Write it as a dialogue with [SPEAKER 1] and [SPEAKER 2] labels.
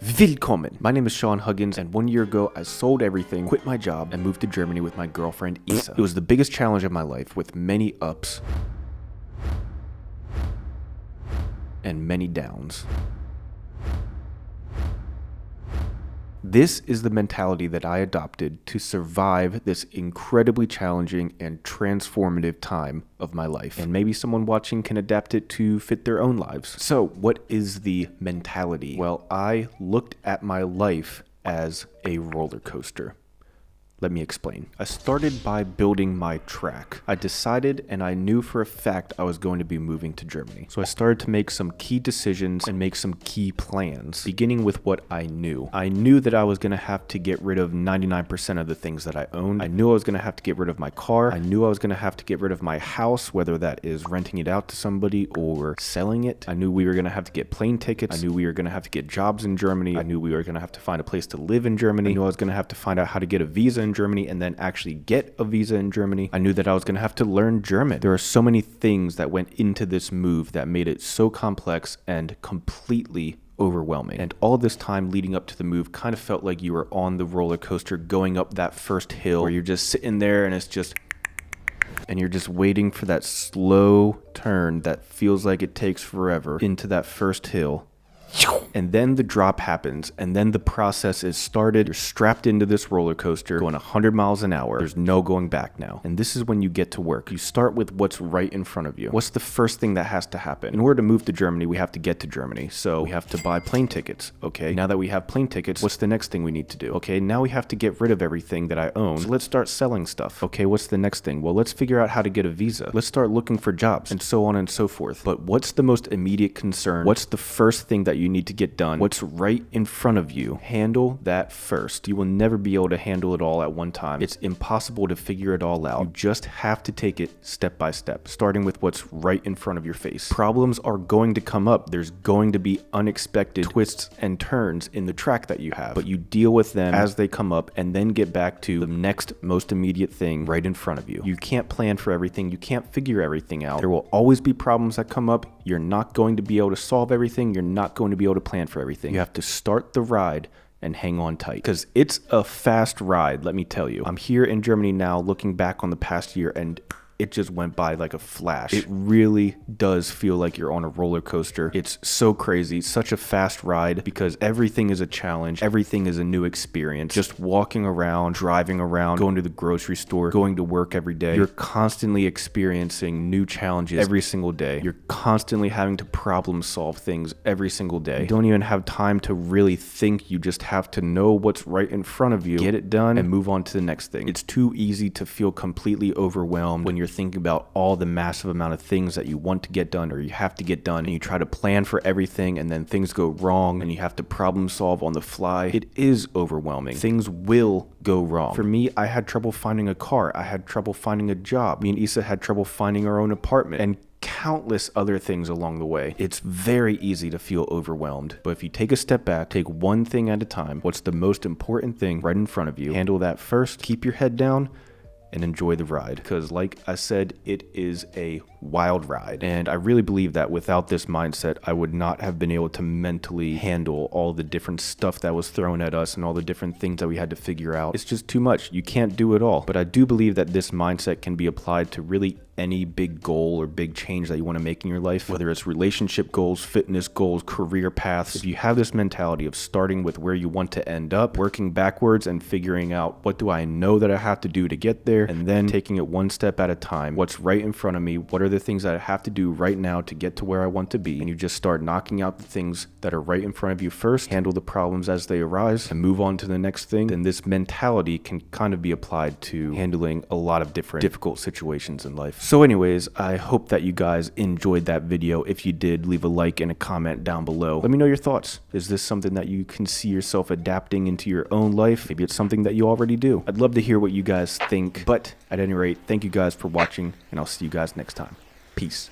[SPEAKER 1] Willkommen! My name is Sean Huggins, and 1 year ago I sold everything, quit my job, and moved to Germany with my girlfriend Isa. It was the biggest challenge of my life, with many ups and many downs. This is the mentality that I adopted to survive this incredibly challenging and transformative time of my life. And maybe someone watching can adapt it to fit their own lives. So, what is the mentality? Well, I looked at my life as a roller coaster. Let me explain. I started by building my track. I decided and I knew for a fact I was going to be moving to Germany. So I started to make some key decisions and make some key plans, beginning with what I knew. I knew that I was going to have to get rid of 99% of the things that I owned. I knew I was going to have to get rid of my car. I knew I was going to have to get rid of my house, whether that is renting it out to somebody or selling it. I knew we were going to have to get plane tickets. I knew we were going to have to get jobs in Germany. I knew we were going to have to find a place to live in Germany. I knew I was going to have to find out how to get a visa in Germany and then actually get a visa in Germany. I knew that I was going to have to learn German. There are so many things that went into this move that made it so complex and completely overwhelming. And all this time leading up to the move kind of felt like you were on the roller coaster going up that first hill where you're just sitting there and you're just waiting for that slow turn that feels like it takes forever into that first hill. And then the drop happens, and then the process is started. You're strapped into this roller coaster going 100 miles an hour. There's no going back now. And this is when you get to work. You start with what's right in front of you. What's the first thing that has to happen? In order to move to Germany, we have to get to Germany. So we have to buy plane tickets. Okay, now that we have plane tickets, what's the next thing we need to do? Okay, now we have to get rid of everything that I own. So let's start selling stuff. Okay, what's the next thing? Well, let's figure out how to get a visa. Let's start looking for jobs, and so on and so forth. But what's the most immediate concern? What's the first thing that you need to get done? What's right in front of you? Handle that first. You will never be able to handle it all at one time. It's impossible to figure it all out. You just have to take it step by step, starting with what's right in front of your face. Problems are going to come up. There's going to be unexpected twists and turns in the track that you have, but you deal with them as they come up and then get back to the next most immediate thing right in front of you. You can't plan for everything. You can't figure everything out. There will always be problems that come up. You're not going to be able to solve everything. You're not going to be able to plan for everything. You have to start the ride and hang on tight, because it's a fast ride, let me tell you. I'm here in Germany now looking back on the past year, and it just went by like a flash. It really does feel like you're on a roller coaster. It's so crazy, such a fast ride, because everything is a challenge. Everything is a new experience. Just walking around, driving around, going to the grocery store, going to work every day. You're constantly experiencing new challenges every single day. You're constantly having to problem solve things every single day. You don't even have time to really think. You just have to know what's right in front of you, get it done, and move on to the next thing. It's too easy to feel completely overwhelmed when you're thinking about all the massive amount of things that you want to get done or you have to get done, and you try to plan for everything and then things go wrong and you have to problem solve on the fly. It is overwhelming. Things will go wrong. For me, I had trouble finding a car. I had trouble finding a job. Me and Isa had trouble finding our own apartment, and countless other things along the way. It's very easy to feel overwhelmed, but if you take a step back, take one thing at a time, what's the most important thing right in front of you, handle that first, keep your head down, and enjoy the ride, because like I said, it is a wild ride. And I really believe that without this mindset, I would not have been able to mentally handle all the different stuff that was thrown at us and all the different things that we had to figure out. It's just too much. You can't do it all. But I do believe that this mindset can be applied to really any big goal or big change that you want to make in your life, whether it's relationship goals, fitness goals, career paths. If you have this mentality of starting with where you want to end up, working backwards and figuring out what do I know that I have to do to get there, and then taking it one step at a time. What's right in front of me? What are the things that I have to do right now to get to where I want to be? And you just start knocking out the things that are right in front of you first, handle the problems as they arise, and move on to the next thing. Then this mentality can kind of be applied to handling a lot of different difficult situations in life. So anyways, I hope that you guys enjoyed that video. If you did, leave a like and a comment down below. Let me know your thoughts. Is this something that you can see yourself adapting into your own life? Maybe it's something that you already do. I'd love to hear what you guys think. But at any rate, thank you guys for watching, and I'll see you guys next time. Peace.